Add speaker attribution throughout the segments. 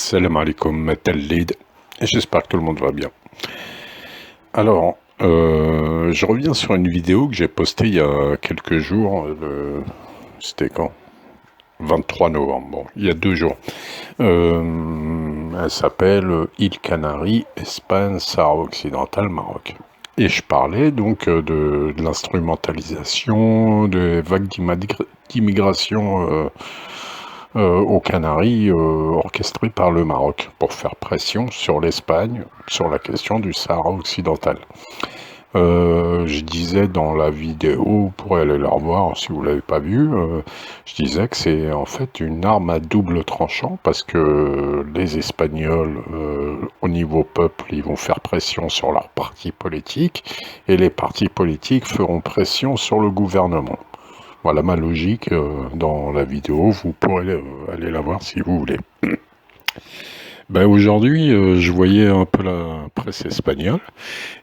Speaker 1: Salam alaikum, Talid. J'espère que tout le monde va bien. Alors, je reviens sur une vidéo que j'ai postée il y a quelques jours. C'était quand? 23 novembre, bon, il y a 2 jours. Elle s'appelle Îles Canaries, Espagne, Sahara occidental, Maroc. Et je parlais donc de l'instrumentalisation, des vagues d'immigration aux Canaries orchestrées par le Maroc pour faire pression sur l'Espagne sur la question du Sahara occidental. Je disais dans la vidéo, vous pourrez aller la revoir si vous ne l'avez pas vue, je disais que c'est en fait une arme à double tranchant parce que les Espagnols, au niveau peuple, ils vont faire pression sur leurs partis politiques et les partis politiques feront pression sur le gouvernement. Voilà ma logique dans la vidéo, vous pourrez aller la voir si vous voulez. Ben aujourd'hui, je voyais un peu la presse espagnole,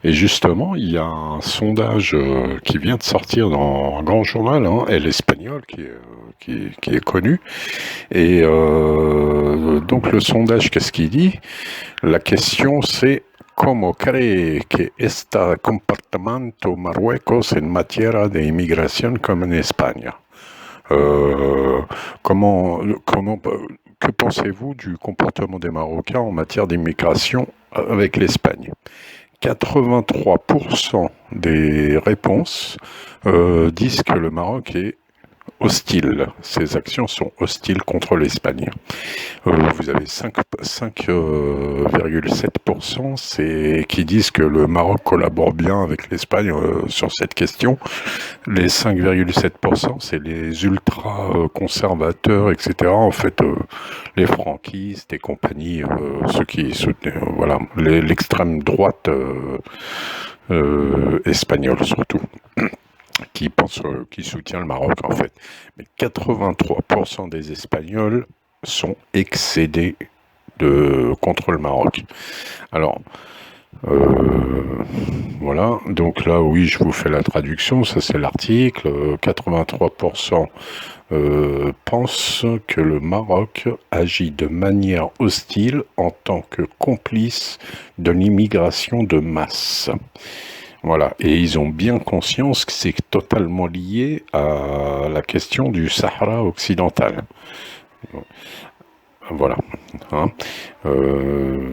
Speaker 1: et justement, il y a un sondage qui vient de sortir dans un grand journal, hein, El Espagnol, qui est connu. Et donc le sondage, qu'est-ce qu'il dit? La question c'est: ¿Cómo cree que está comportamiento Marruecos en materia de inmigración comme en Espagne? Que pensez-vous du comportement des Marocains en matière d'immigration avec l'Espagne? 83% des réponses disent que le Maroc est hostile. Ses actions sont hostiles contre l'Espagne. Vous avez 5,7% qui disent que le Maroc collabore bien avec l'Espagne sur cette question. Les 5,7%, c'est les ultra-conservateurs, etc. En fait, les franquistes et compagnie, ceux qui soutenaient, voilà, l'extrême droite espagnole surtout. Qui soutient le Maroc en fait. Mais 83% des Espagnols sont excédés contre le Maroc. Alors, voilà, donc là oui, je vous fais la traduction, ça c'est l'article. 83% pensent que le Maroc agit de manière hostile en tant que complice de l'immigration de masse. Voilà, et ils ont bien conscience que c'est totalement lié à la question du Sahara occidental. Voilà. Hein.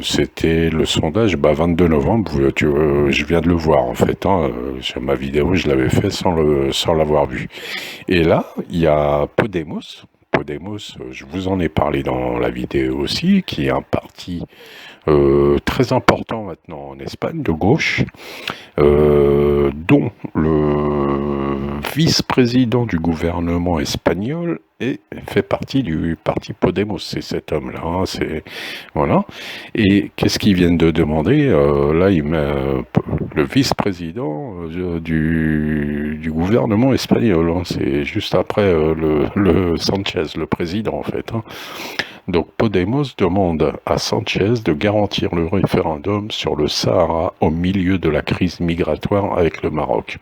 Speaker 1: C'était le sondage 22 novembre, je viens de le voir en fait. Hein, sur ma vidéo, je l'avais fait sans l'avoir vu. Et là, il y a Podemos. Podemos, je vous en ai parlé dans la vidéo aussi, qui est un parti très important maintenant en Espagne, de gauche, dont le vice-président du gouvernement espagnol fait partie du parti Podemos. C'est cet homme-là, hein, voilà. Et qu'est-ce qu'ils viennent de demander? Là, le vice-président du gouvernement espagnol, hein, c'est juste après le Sanchez, le président en fait. Hein. Donc Podemos demande à Sanchez de garantir le référendum sur le Sahara au milieu de la crise migratoire avec le Maroc.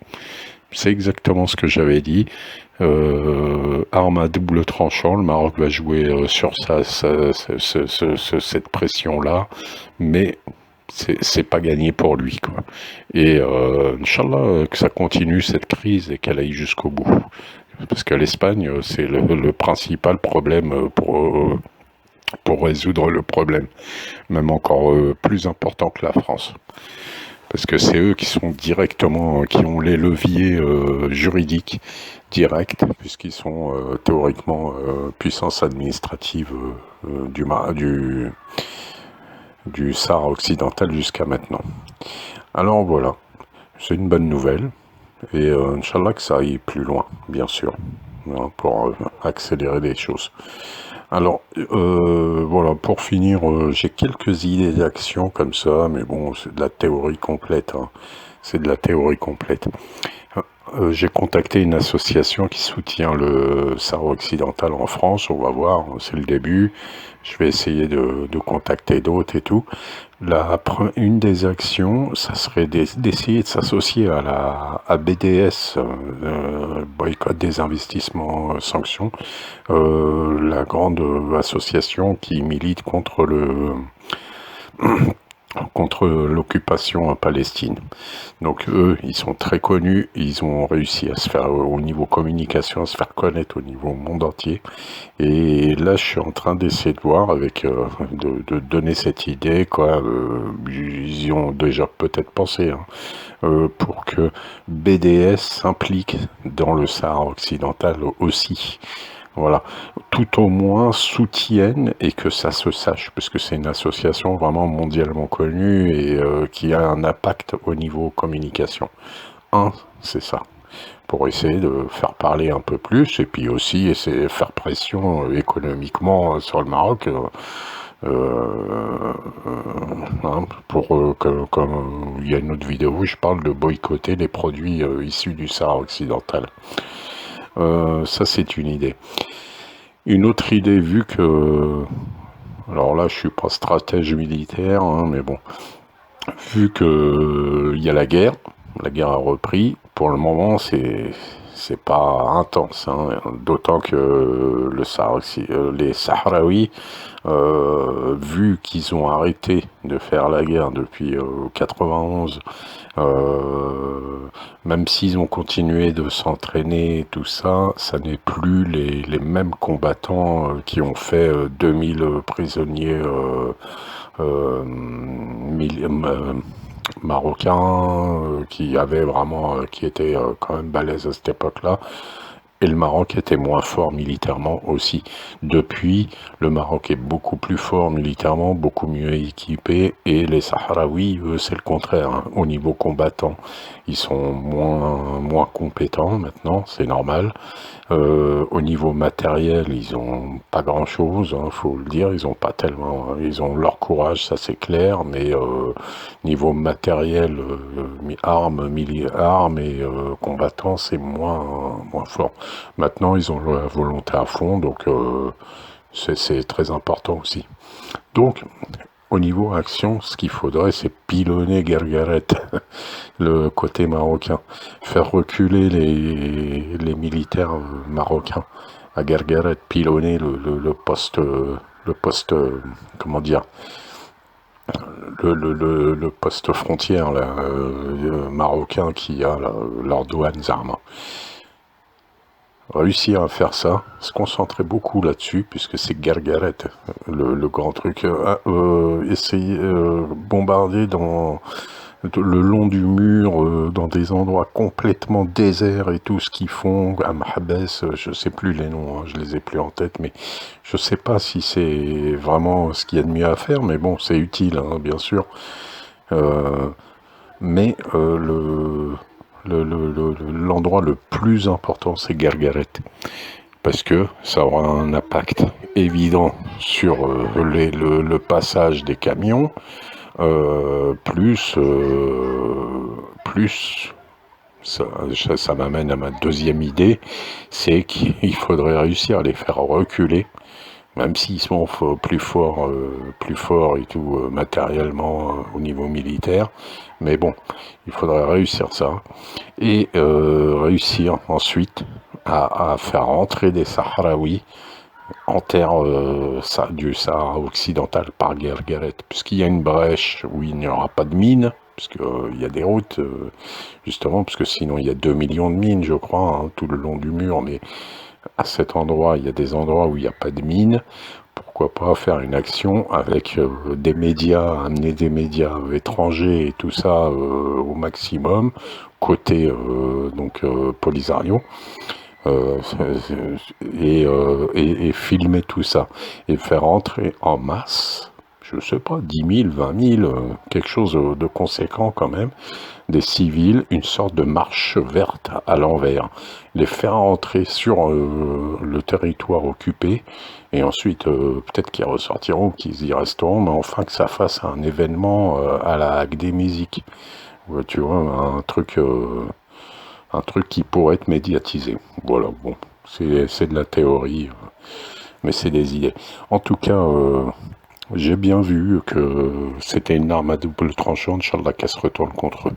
Speaker 1: C'est exactement ce que j'avais dit. Arme à double tranchant, le Maroc va jouer sur cette pression-là, mais c'est pas gagné pour lui, quoi. Et Inch'Allah, que ça continue cette crise et qu'elle aille jusqu'au bout. Parce que l'Espagne, c'est le principal problème pour résoudre le problème, même encore plus important que la France. Parce que c'est eux qui ont les leviers juridiques directs, puisqu'ils sont théoriquement puissance administrative du Sahara occidental jusqu'à maintenant. Alors voilà, c'est une bonne nouvelle, et Inch'Allah que ça aille plus loin, bien sûr, hein, pour accélérer les choses. Alors, voilà, pour finir, j'ai quelques idées d'action comme ça, mais bon, c'est de la théorie complète, hein. C'est de la théorie complète. J'ai contacté une association qui soutient le Sahara occidental en France. On va voir, c'est le début. Je vais essayer de contacter d'autres et tout. Une des actions, ça serait d'essayer de s'associer à BDS, Boycott des investissements sanctions, la grande association qui milite contre l'occupation à Palestine. Donc eux, ils sont très connus, ils ont réussi à se faire, au niveau communication, à se faire connaître au niveau monde entier. Et là, je suis en train d'essayer de voir de donner cette idée, quoi. Ils y ont déjà peut-être pensé, hein, pour que BDS s'implique dans le Sahara occidental aussi. Voilà, tout au moins soutiennent et que ça se sache, parce que c'est une association vraiment mondialement connue et qui a un impact au niveau communication. C'est ça, pour essayer de faire parler un peu plus, et puis aussi essayer de faire pression économiquement sur le Maroc, comme il y a une autre vidéo où je parle de boycotter les produits issus du Sahara occidental. Ça, c'est une idée. Une autre idée, vu que... Alors là, je suis pas stratège militaire, hein, mais bon. Vu que il y a la guerre a repris. Pour le moment, c'est pas intense, hein, d'autant que les Sahraouis, vu qu'ils ont arrêté de faire la guerre depuis 91, même s'ils ont continué de s'entraîner, tout ça, ça n'est plus les mêmes combattants qui ont fait 2000 prisonniers marocains qui étaient quand même balèzes à cette époque-là. Et le Maroc était moins fort militairement aussi. Depuis, le Maroc est beaucoup plus fort militairement, beaucoup mieux équipé, et les Sahraouis, eux, c'est le contraire, hein. Au niveau combattant, ils sont moins compétents maintenant, c'est normal. Au niveau matériel, ils ont pas grand-chose, hein, faut le dire, ils ont pas tellement, ils ont leur courage, ça c'est clair, mais niveau matériel, armes et combattants, c'est moins fort. Maintenant, ils ont la volonté à fond, donc c'est très important aussi. Donc, au niveau action, ce qu'il faudrait, c'est pilonner Guergueret, le côté marocain, faire reculer les militaires marocains à Guergueret, pilonner le poste, comment dire, le poste frontière là, marocain qui a leurs douanes armes. Réussir à faire ça, se concentrer beaucoup là-dessus, puisque c'est Guergueret, le grand truc. Essayer bombarder le long du mur, dans des endroits complètement déserts et tout ce qu'ils font, à Mahbès, je sais plus les noms, hein, je les ai plus en tête, mais je sais pas si c'est vraiment ce qu'il y a de mieux à faire, mais bon, c'est utile, hein, bien sûr. Mais l'endroit le plus important, c'est Guergueret, parce que ça aura un impact évident sur le passage des camions, plus ça m'amène à ma deuxième idée, c'est qu'il faudrait réussir à les faire reculer, même s'ils sont plus forts et tout matériellement au niveau militaire, mais bon, il faudrait réussir ça, et réussir ensuite à faire entrer des Sahraouis en terre du Sahara occidental par Guergueret, puisqu'il y a une brèche où il n'y aura pas de mines, puisqu'il y a des routes, justement, parce que sinon il y a 2 millions de mines, je crois, hein, tout le long du mur, mais à cet endroit, il y a des endroits où il n'y a pas de mines. Pourquoi pas faire une action avec des médias, amener des médias étrangers et tout ça au maximum, côté Polisario, et filmer tout ça, et faire entrer en masse, je sais pas, 10 000, 20 000, quelque chose de conséquent quand même, des civils, une sorte de marche verte à l'envers, les faire entrer sur le territoire occupé, et ensuite peut-être qu'ils ressortiront, qu'ils y resteront, mais enfin que ça fasse un événement à la Hague des musiques, tu vois, un truc qui pourrait être médiatisé. Voilà, bon, c'est de la théorie, mais c'est des idées. En tout cas, j'ai bien vu que c'était une arme à double tranchant, Inch'Allah qu'elle se retourne contre eux.